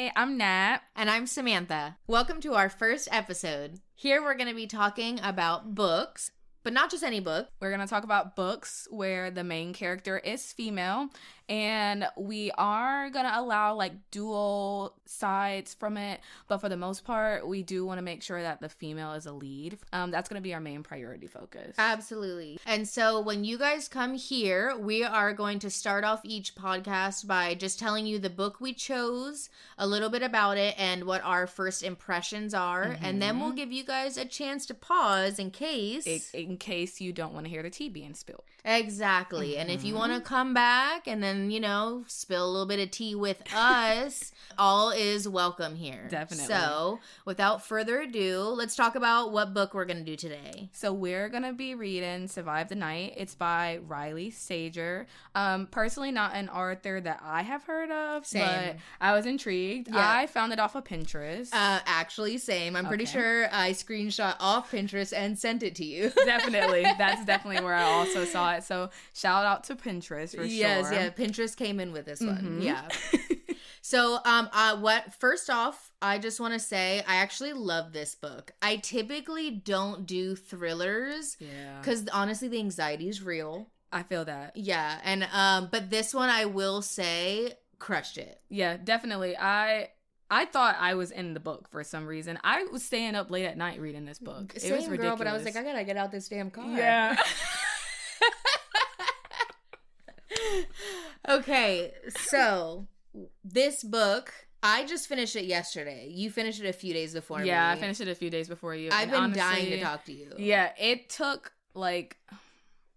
Hey, I'm Nat. And I'm Samantha. Welcome to our first episode. Here we're going to be talking about books, but not just any book. We're going to talk about books where the main character is female, and we are going to allow like dual sides from it, but for the most part, we do want to make sure that the female is a lead. That's going to be our main priority focus. Absolutely. And so when you guys come here, we are going to start off each podcast by just telling you the book we chose, a little bit about it, and what our first impressions are. And then we'll give you guys a chance to pause in case... In case you don't want to hear the tea being spilled. Exactly. And if you want to come back and then, you know, spill a little bit of tea with us, all is welcome here. Definitely. So without further ado, let's talk about what book we're going to do today. So we're going to be reading Survive the Night. It's by Riley Sager. Personally, not an author that I have heard of, but I was intrigued. Yeah. I found it off of Pinterest. Actually, same. I'm pretty sure I screenshot off Pinterest and sent it to you. Definitely. That's definitely where I also saw it. So shout out to Pinterest for sure. Yes, yeah. Pinterest came in with this one. Yeah. So, first off, I just want to say I actually love this book. I typically don't do thrillers. Yeah. Because honestly, the anxiety is real. I feel that. Yeah. And, but this one I will say crushed it. Yeah, definitely. I thought I was in the book for some reason. I was staying up late at night reading this book. Same, it was ridiculous. Girl, but I was like, I gotta get out this damn car. Yeah. Okay, so this book, I just finished it yesterday. You finished it a few days before me. Yeah, I finished it a few days before you. I've been dying to talk to you. Yeah, it took like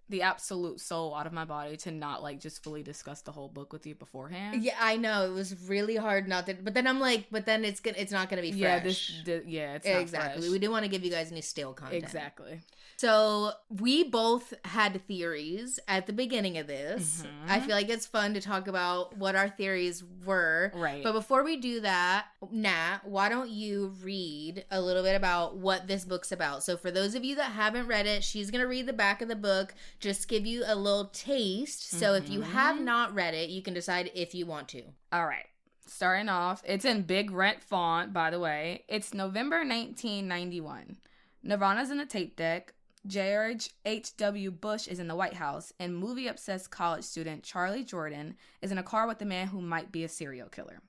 the absolute soul out of my body to not like just fully discuss the whole book with you beforehand. Yeah, I know. It was really hard not to, but then I'm like, it's not going to be fresh. It's not exactly. fresh. We didn't want to give you guys any stale content. Exactly. So we both had theories at the beginning of this. I feel like it's fun to talk about what our theories were. Right. But before we do that, Nat, why don't you read a little bit about what this book's about? So for those of you that haven't read it, she's going to read the back of the book, just give you a little taste. So if you have not read it, you can decide if you want to. All right. Starting off, it's in big red font, by the way. It's November 1991. Nirvana's in the tape deck. George H.W. Bush is in the White House, and movie-obsessed college student Charlie Jordan is in a car with a man who might be a serial killer.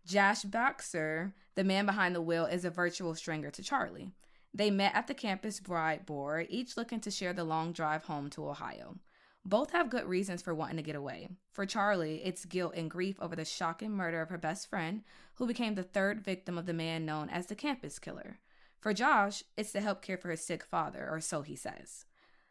Josh Baxter, the man behind the wheel, is a virtual stranger to Charlie. They met at the campus bride board, each looking to share the long drive home to Ohio. Both have good reasons for wanting to get away. For Charlie, it's guilt and grief over the shocking murder of her best friend, who became the third victim of the man known as the campus killer. For Josh, it's to help care for his sick father, or so he says.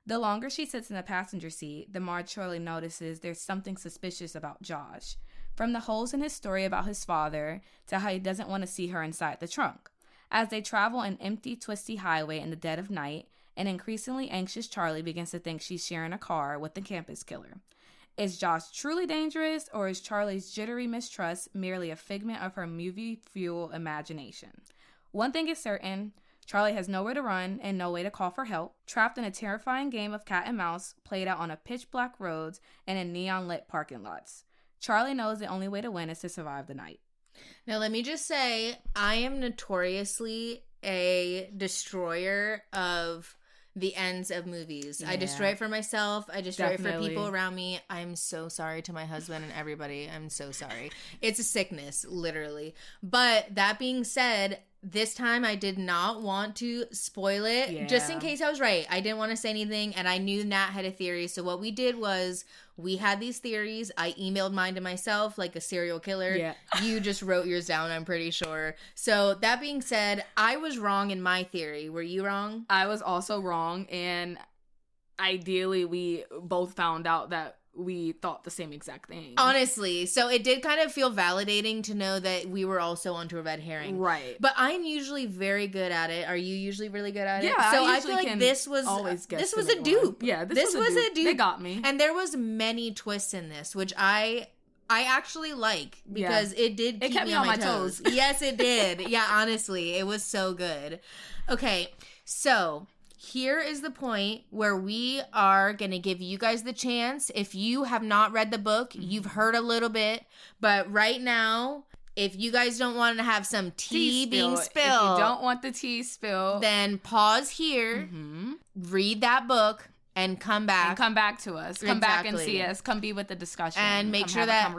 The longer she sits in the passenger seat, the more Charlie notices there's something suspicious about Josh. From the holes in his story about his father, to how he doesn't want to see her inside the trunk. As they travel an empty, twisty highway in the dead of night, an increasingly anxious Charlie begins to think she's sharing a car with the campus killer. Is Josh truly dangerous, or is Charlie's jittery mistrust merely a figment of her movie-fueled imagination? One thing is certain, Charlie has nowhere to run and no way to call for help, trapped in a terrifying game of cat and mouse played out on a pitch-black roads and in neon-lit parking lots. Charlie knows the only way to win is to survive the night. Now, let me just say, I am notoriously a destroyer of the ends of movies. Yeah. I destroy it for myself. I destroy it for people around me. I'm so sorry to my husband and everybody. I'm so sorry. It's a sickness, literally. But that being said, this time I did not want to spoil it, just in case I was right. I didn't want to say anything, and I knew Nat had a theory. So what we did was we had these theories. I emailed mine to myself like a serial killer. Yeah. You just wrote yours down, I'm pretty sure. So that being said, I was wrong in my theory. Were you wrong? I was also wrong, and ideally we both found out that we thought the same exact thing. Honestly. So it did kind of feel validating to know that we were also onto a red herring. Right. But I'm usually very good at it. Are you usually really good at it? Yeah. So I feel like this was a dupe. Yeah, this was a dupe. They got me. And there was many twists in this, which I actually like because it did keep me on my toes. Yes, it did. Yeah, honestly, it was so good. Okay, so here is the point where we are going to give you guys the chance. If you have not read the book, you've heard a little bit, but right now, if you guys don't want to have some tea being spilled, if you don't want the tea spilled, then pause here, read that book, and come back. And come back to us. Come back and see us. Come be with the discussion. And make sure that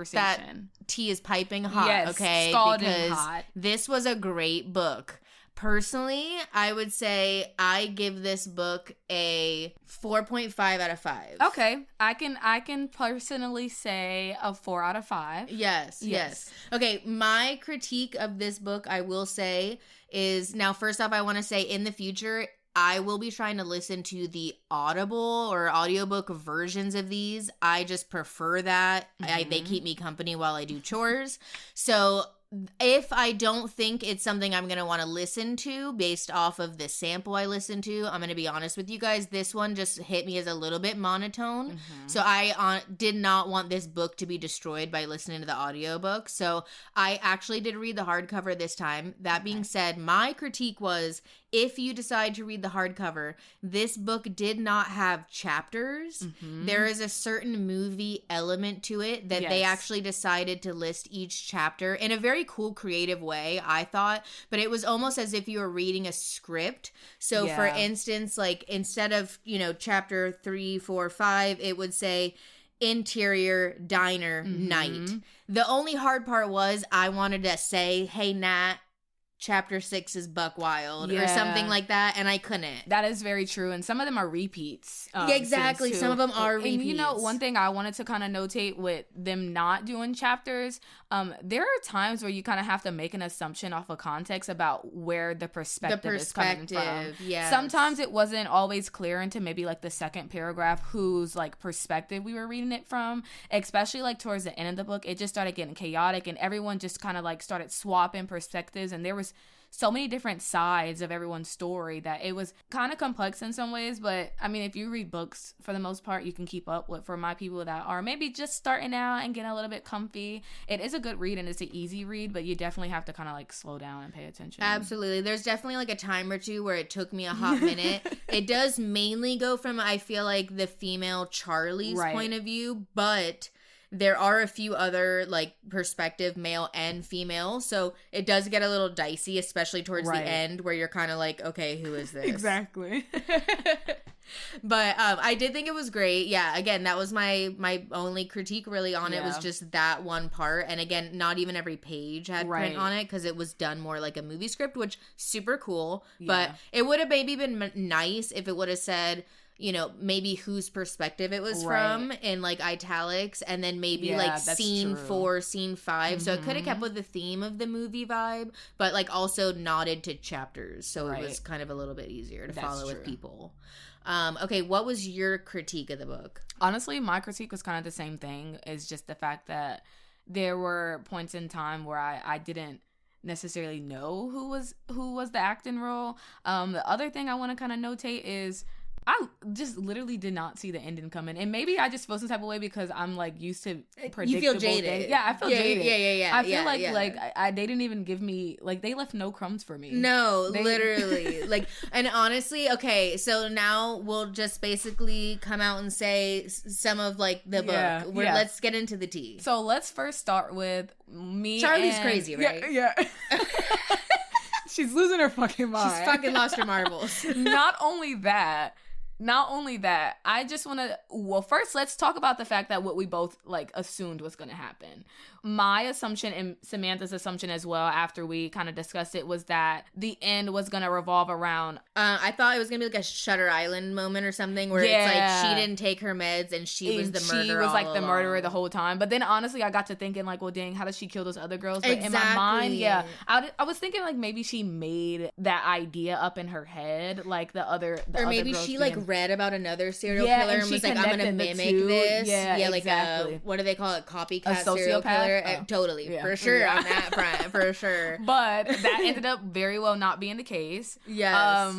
tea is piping hot, okay? Scalding because hot. This was a great book. Personally, I would say I give this book a 4.5 out of 5. Okay. I can personally say a 4 out of 5. Yes. Okay, my critique of this book, I will say, is, now first off, I want to say in the future, I will be trying to listen to the Audible or audiobook versions of these. I just prefer that. They keep me company while I do chores. So if I don't think it's something I'm going to want to listen to based off of the sample I listened to, I'm going to be honest with you guys, this one just hit me as a little bit monotone. So I did not want this book to be destroyed by listening to the audiobook. So I actually did read the hardcover this time. That being said, my critique was, if you decide to read the hardcover, this book did not have chapters. There is a certain movie element to it that they actually decided to list each chapter in a very cool, creative way, I thought. But it was almost as if you were reading a script. So for instance, like instead of, chapter 3, 4, 5, it would say interior diner night. The only hard part was I wanted to say, hey, Nat, chapter 6 is Buck Wild or something like that, and I couldn't. That is very true, and some of them are repeats. Exactly, some of them are repeats. And one thing I wanted to kind of notate with them not doing chapters, there are times where you kind of have to make an assumption off of context about where the perspective is coming from. Yes. Sometimes it wasn't always clear into maybe like the second paragraph whose like perspective we were reading it from, especially like towards the end of the book. It just started getting chaotic, and everyone just kind of like started swapping perspectives, and there was so many different sides of everyone's story that it was kind of complex in some ways. But I mean, if you read books, for the most part, you can keep up with. For my people that are maybe just starting out and getting a little bit comfy, it is a good read and it's an easy read, but you definitely have to kind of like slow down and pay attention. Absolutely. There's definitely like a time or two where it took me a hot minute. It does mainly go from, I feel like, the female Charlie's point of view, but there are a few other like perspective, male and female, so it does get a little dicey, especially towards the end where you're kind of like, okay, who is this? Exactly. But I did think it was great. Yeah, again, that was my only critique really on it, was just that one part. And again, not even every page had print on it because it was done more like a movie script, which super cool. But it would have maybe been nice if it would have said, maybe whose perspective it was from in like italics, and then maybe like scene 4, scene 5. So it could have kept with the theme of the movie vibe, but like also nodded to chapters. So it was kind of a little bit easier to follow with people. Okay, what was your critique of the book? Honestly, my critique was kind of the same thing. It's just the fact that there were points in time where I didn't necessarily know who was the acting role. The other thing I want to kind of notate is I just literally did not see the ending coming. And maybe I just feel some type of way because I'm like used to predictable You feel jaded. things. Yeah, I feel jaded. Yeah. I feel like they didn't even give me, like, they left no crumbs for me. No, literally. Like, and honestly, okay, so now we'll just basically come out and say some of like the book. Let's get into the tea. So let's first start with me. Charlie's crazy, right? Yeah. She's losing her fucking mind. She's fucking lost her marbles. Not only that, I just want to, well, first let's talk about the fact that what we both like assumed was going to happen. My assumption and Samantha's assumption as well, after we kind of discussed it, was that the end was going to revolve around. I thought it was going to be like a Shutter Island moment or something where it's like she didn't take her meds and she was the murderer. She was like the murderer the whole time. But then honestly, I got to thinking like, well, dang, how does she kill those other girls? But in my mind, I was thinking like maybe she made that idea up in her head, like the other maybe girls she like read about another serial killer and was like, I'm gonna mimic this. Exactly. Like what do they call it? Copycat a serial killer. Oh. Totally, for sure on that front, for sure. But that ended up very well not being the case. Yes.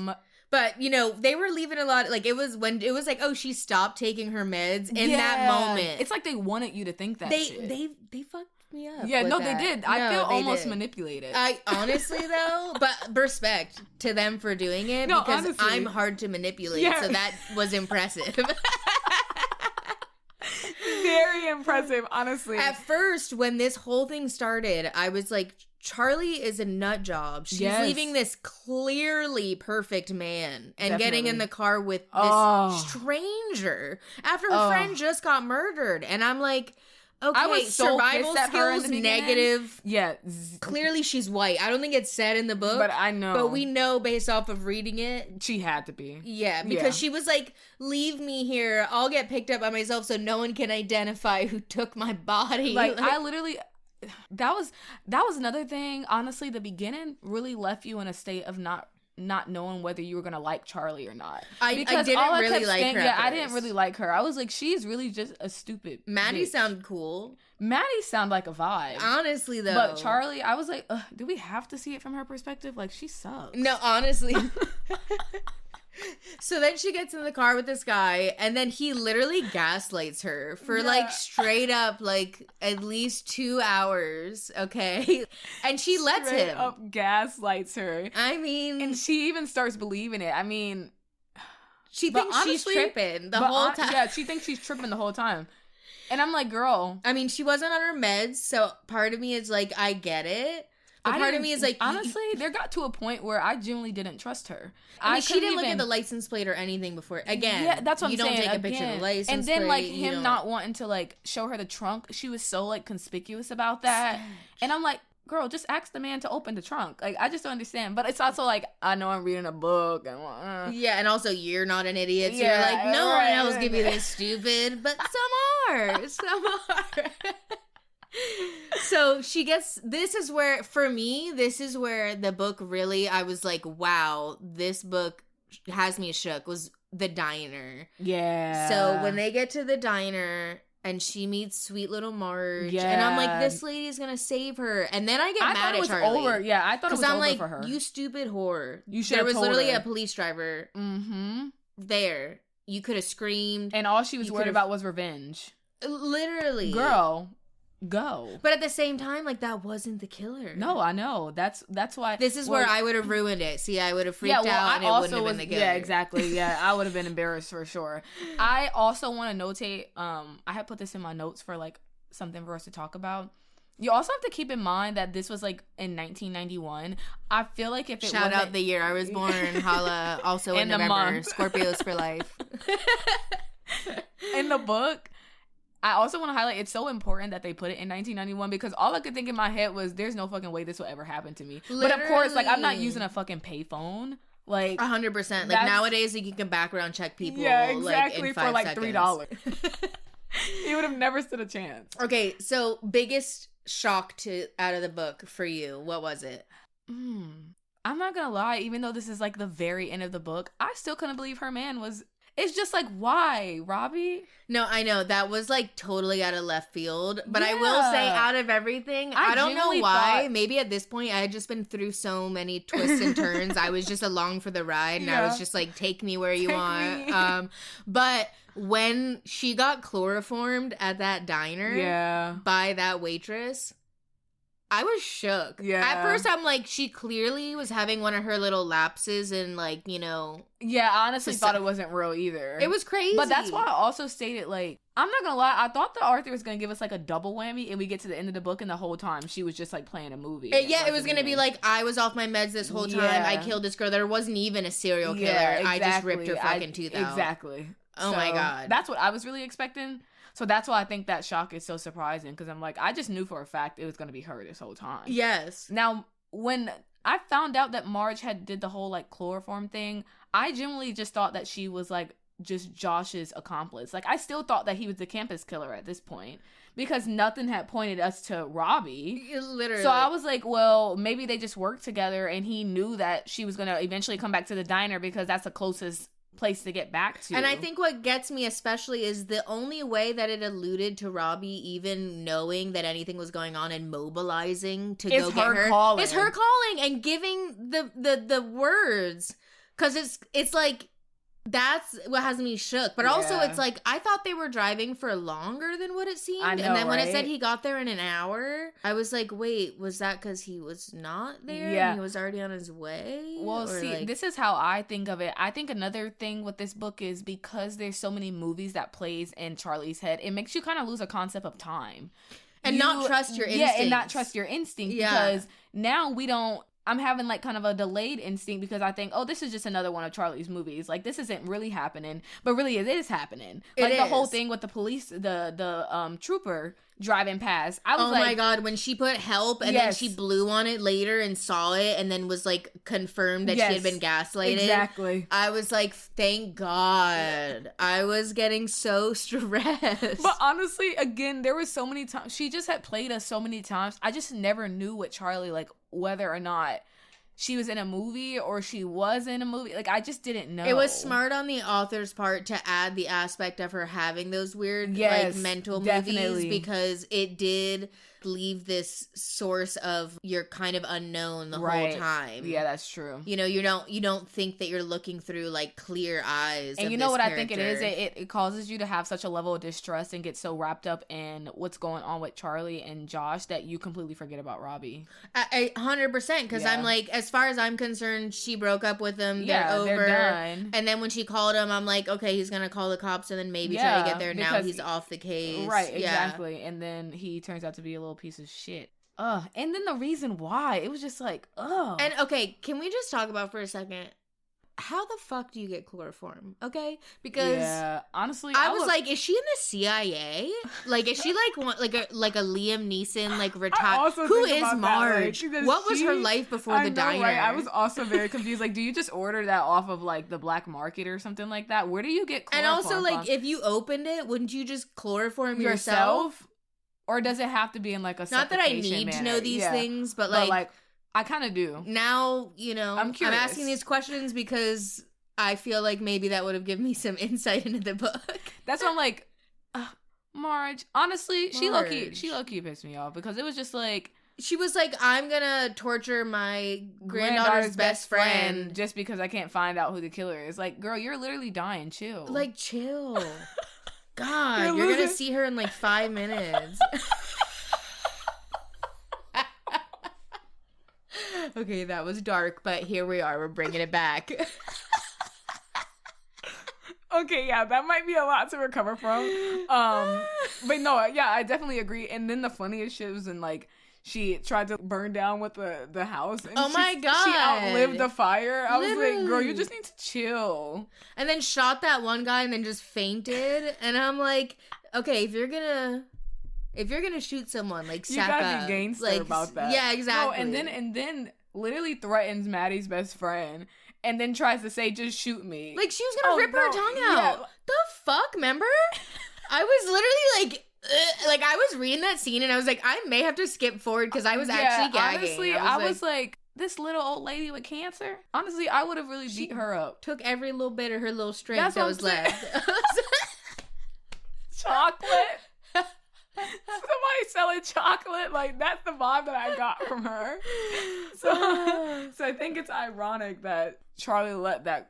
But, they were leaving a lot, like, it was when it was like, oh, she stopped taking her meds in that moment. It's like they wanted you to think that They fucked me up. Yeah, no, they did. I feel almost manipulated. I honestly, though, but respect to them for doing it, because honestly, I'm hard to manipulate, so that was impressive. Very impressive, honestly. At first, when this whole thing started, I was like, Charlie is a nut job. She's leaving this clearly perfect man and getting in the car with this stranger after her friend just got murdered. And I'm like, okay, I was so survival pissed at her in skills the beginning. negative. Yeah. Clearly she's white. I don't think it's said in the book. But I know. But we know based off of reading it. She had to be. Yeah, because she was like, leave me here. I'll get picked up by myself so no one can identify who took my body. Like I literally... That was another thing. Honestly, the beginning really left you in a state of not knowing whether you were gonna like Charlie or not. I didn't really like her. Yeah, I didn't really like her. I was like, she's really just a stupid Maddie bitch. sounded cool. Maddie sounded like a vibe. Honestly, though. But Charlie, I was like, do we have to see it from her perspective? Like, she sucks. No, honestly. So then she gets in the car with this guy, and then he literally gaslights her for like straight up like at least 2 hours, okay? And she lets Straight him. up gaslights her. I mean, and she even starts believing it. I mean, she thinks honestly, she's tripping the whole time. Yeah, she thinks she's tripping the whole time. And I'm like, girl. I mean, she wasn't on her meds, so part of me is like, I get it. But part of me is like, honestly, there got to a point where I genuinely didn't trust her. I mean, she didn't look at the license plate or anything before. Again, yeah, that's what I'm saying. You don't take a picture of the license plate. And then like him not wanting to like show her the trunk, she was so like conspicuous about that. And I'm like, girl, just ask the man to open the trunk. Like, I just don't understand. But it's also like, I know I'm reading a book and yeah, and also you're not an idiot. So you're like, no one else give you this, stupid. But some are. Some are. So she gets, this is where the book really, I was like, wow, this book has me shook, was the diner. Yeah. So when they get to the diner and she meets sweet little Marge, and I'm like, this lady's gonna save her. And then I get mad at Charlie. Over. Yeah, I thought it was over like, for her. You stupid whore. You should. There was literally her. A police driver there. You could have screamed. And all she was worried about was revenge. Literally. Girl. Go. But at the same time, like, that wasn't the killer. No, I know. That's why. This is where I would have ruined it. See, I would have freaked out and it wouldn't have been the killer. Yeah, exactly. Yeah, I would have been embarrassed for sure. I also want to notate, I had put this in my notes for like something for us to talk about. You also have to keep in mind that this was like in 1991. I feel like if it Shout out the year I was born, holla, also in November, Scorpios for life. In the book, I also want to highlight, it's so important that they put it in 1991 because all I could think in my head was, there's no fucking way this will ever happen to me. Literally. But of course, like, I'm not using a fucking payphone. Like 100%. Like nowadays, like, you can background check people. Yeah, exactly. Like, for like seconds. $3. You would have never stood a chance. Okay, so biggest shock out of the book for you, what was it? I'm not gonna lie, even though this is like the very end of the book, I still couldn't believe her man was. It's just like, why, Robbie? No, I know. That was like totally out of left field. But I will say, out of everything, I don't know why. Maybe at this point, I had just been through so many twists and turns. I was just along for the ride. And I was just like, take me where you want. But when she got chloroformed at that diner by that waitress, I was shook. Yeah. At first, I'm like, she clearly was having one of her little lapses and, like, you know. Yeah, I honestly thought it wasn't real either. It was crazy. But that's why I also stated, like, I'm not gonna lie, I thought that Arthur was gonna give us, like, a double whammy, and we get to the end of the book, and the whole time she was just, like, playing a movie. Yeah, it was gonna be like, I was off my meds this whole time. I killed this girl. There wasn't even a serial killer. Yeah, exactly. I just ripped her fucking tooth out. Exactly. Oh, my God. That's what I was really expecting. So that's why I think that shock is so surprising, because I'm like, I just knew for a fact it was going to be her this whole time. Yes. Now, when I found out that Marge did the whole, like, chloroform thing, I genuinely just thought that she was, like, just Josh's accomplice. Like, I still thought that he was the campus killer at this point, because nothing had pointed us to Robbie. Literally. So I was like, well, maybe they just worked together, and he knew that she was going to eventually come back to the diner because that's the closest place to get back to. And I think what gets me especially is the only way that it alluded to Robbie even knowing that anything was going on and mobilizing to go get her. Calling. It's her calling and giving the words, because it's like That's what has me shook. But also, it's like, I thought they were driving for longer than what it seemed. I know, and then when right? it said he got there in an hour, I was like, wait, was that because he was not there? Yeah. And he was already on his way? Well, see, this is how I think of it. I think another thing with this book is because there's so many movies that plays in Charlie's head, it makes you kind of lose a concept of time. And not trust your instincts. Yeah, and not trust your instinct. Yeah. Because now we don't... I'm having like kind of a delayed instinct because I think, oh, this is just another one of Charlie's movies. Like, this isn't really happening, but really it is happening. Like the whole thing with the police, the trooper driving past. I was like, oh my God, when she put help and then she blew on it later and saw it and then was like confirmed that she had been gaslighted. Exactly. I was like, thank God. I was getting so stressed. But honestly, again, there was so many times. She just had played us so many times. I just never knew what Charlie, like, whether or not she was in a movie or she was in a movie. Like, I just didn't know. It was smart on the author's part to add the aspect of her having those weird, like, mental movies, because it did leave this source of you're kind of unknown the whole time. Yeah, that's true. You know, you don't think that you're looking through like clear eyes. And you know what character. I think it is? It causes you to have such a level of distrust and get so wrapped up in what's going on with Charlie and Josh that you completely forget about Robbie. 100%, because I'm like, as far as I'm concerned, she broke up with him. Yeah, they're done. And then when she called him, I'm like, okay, he's gonna call the cops and then maybe try to get there. Now he's off the case. Right, exactly. And then he turns out to be a little piece of shit. And then the reason why, it was just like, And okay, can we just talk about for a second, how the fuck do you get chloroform? Okay, because honestly, I was like, is she in the CIA? Like, is she like a Liam Neeson like retired? Who is Marge? Like, what was her life before the diner? Right? I was also very confused. Like, do you just order that off of like the black market or something like that? Where do you get chloroform? And also, like, if you opened it, wouldn't you just chloroform yourself? Or does it have to be in like a not that I need to know these things, but like I kind of do. Now, you know, I'm curious. I'm asking these questions because I feel like maybe that would have given me some insight into the book. That's why I'm like, Marge. Honestly, she low-key pissed me off because it was just like, she was like, I'm gonna torture my granddaughter's best friend just because I can't find out who the killer is. Like, girl, you're literally dying. Chill. Like, chill. God, you're gonna see her in like 5 minutes. Okay, that was dark, but here we are. We're bringing it back. Okay, yeah, that might be a lot to recover from. But no, yeah, I definitely agree. And then the funniest shit was in like, she tried to burn down with the house. And my God. She outlived the fire. I was like, girl, you just need to chill. And then shot that one guy and then just fainted. And I'm like, okay, if you're gonna shoot someone, like, you gotta be gangster about that. Yeah, exactly. No, and then literally threatens Maddie's best friend. And then tries to say, just shoot me. Like, she was gonna rip her tongue out. Yeah. The fuck, remember? I was literally like... Like, I was reading that scene and I was like, I may have to skip forward because I was actually gagging. Honestly, I was like, this little old lady with cancer? Honestly, I would have really beat her up. Took every little bit of her little strength that was left. Chocolate? Somebody selling chocolate? Like, that's the vibe that I got from her. So I think it's ironic that Charlie let that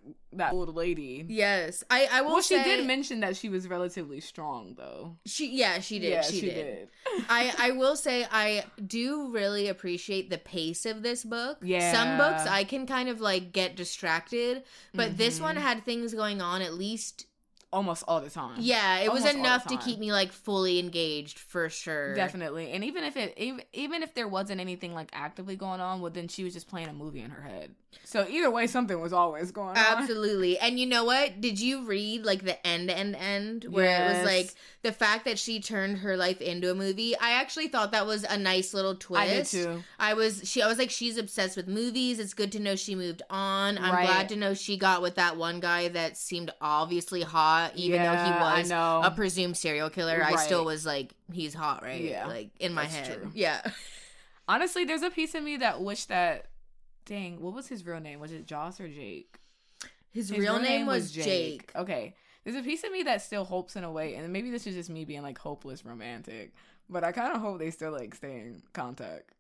old lady. Yes. I will say... Well, she did mention that she was relatively strong, though. She did. Yeah, she did. I will say I do really appreciate the pace of this book. Yeah. Some books I can kind of, like, get distracted, but this one had things going on at least... almost all the time. Yeah, it was enough to keep me like fully engaged for sure. Definitely. And even if there wasn't anything like actively going on, well, then she was just playing a movie in her head. So either way, something was always going on. Absolutely. And you know what? Did you read like the end where it was like the fact that she turned her life into a movie? I actually thought that was a nice little twist. I did too. I was like, she's obsessed with movies. It's good to know she moved on. I'm glad to know she got with that one guy that seemed obviously hot, even though he was a presumed serial killer. Right. I still was like, he's hot, right? Yeah. Like in my head. True. Yeah. Honestly, there's a piece of me that wished that, dang, what was his real name? Was it Joss or Jake? His real name was Jake. Okay. There's a piece of me that still hopes in a way, and maybe this is just me being like hopeless romantic, but I kind of hope they still like stay in contact.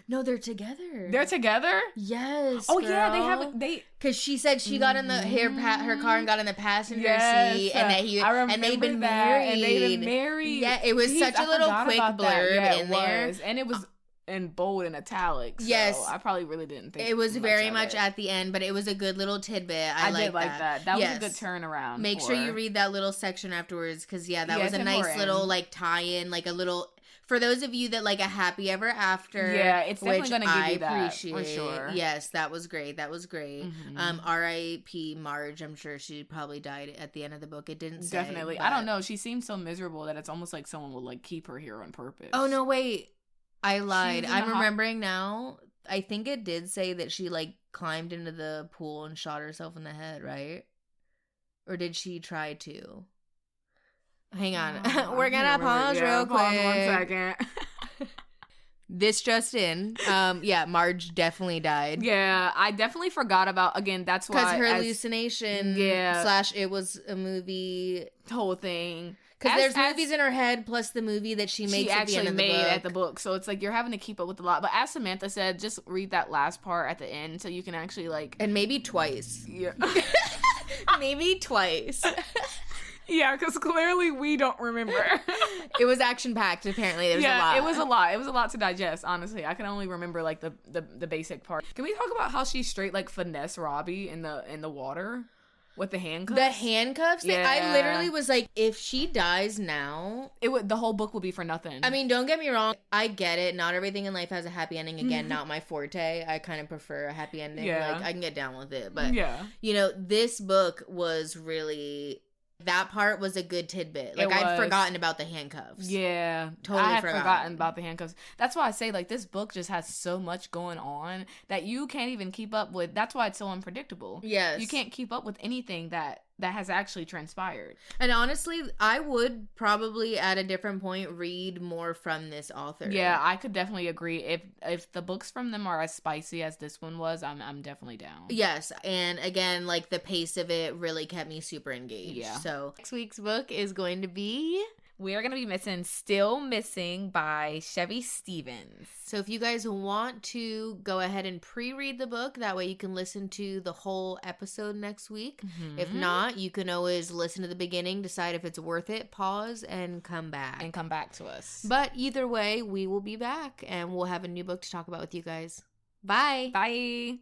No, they're together. They're together? Yes. Oh, girl. yeah, because she said she got in her car and got in the passenger seat, and that and they'd been married. And they'd been married. Yeah, it was such a little quick blurb in there, and it was in bold and italics. So yes, I probably really didn't think it was very much at the end, but it was a good little tidbit. I did like that. That was a good turnaround. Make sure you read that little section afterwards, because that was a nice little like tie-in, like a little. For those of you that like a happy ever after, it's definitely going to give you that for sure. Yes, that was great. Mm-hmm. R.I.P. Marge. I'm sure she probably died at the end of the book. It didn't say. Definitely. But... I don't know. She seems so miserable that it's almost like someone would like keep her here on purpose. Oh no, wait. I lied. I'm remembering now. I think it did say that she like climbed into the pool and shot herself in the head, right? Or did she try to? Hang on. We're gonna pause real quick. Pause 1 second. This just in. Marge definitely died. Yeah, I definitely forgot about, again, that's why. Because her hallucination / it was a movie. Whole thing. Because there's movies in her head plus the movie that she makes at the end of the book. At the book. So it's like you're having to keep up with a lot. But as Samantha said, just read that last part at the end so you can actually like. And maybe twice. Yeah. Maybe twice. Yeah, because clearly we don't remember. It was action-packed, apparently. There was a lot. It was a lot. It was a lot to digest, honestly. I can only remember, like, the basic part. Can we talk about how she straight, like, finesse Robbie in the water? With the handcuffs? The handcuffs? Yeah. I literally was like, if she dies now... the whole book would be for nothing. I mean, don't get me wrong. I get it. Not everything in life has a happy ending. Again, not my forte. I kind of prefer a happy ending. Yeah. Like, I can get down with it. But, this book was really... That part was a good tidbit. Like, I'd forgotten about the handcuffs. Yeah. Totally I had forgotten about the handcuffs. That's why I say, like, this book just has so much going on that you can't even keep up with. That's why it's so unpredictable. Yes. You can't keep up with anything that has actually transpired. And honestly, I would probably at a different point read more from this author. Yeah, I could definitely agree. If the books from them are as spicy as this one was, I'm definitely down. Yes, and again, like the pace of it really kept me super engaged. Yeah. So next week's book is going to be... We're going to be missing Still Missing by Chevy Stevens. So if you guys want to go ahead and pre-read the book, that way you can listen to the whole episode next week. Mm-hmm. If not, you can always listen to the beginning, decide if it's worth it, pause, and come back. And come back to us. But either way, we will be back, and we'll have a new book to talk about with you guys. Bye. Bye.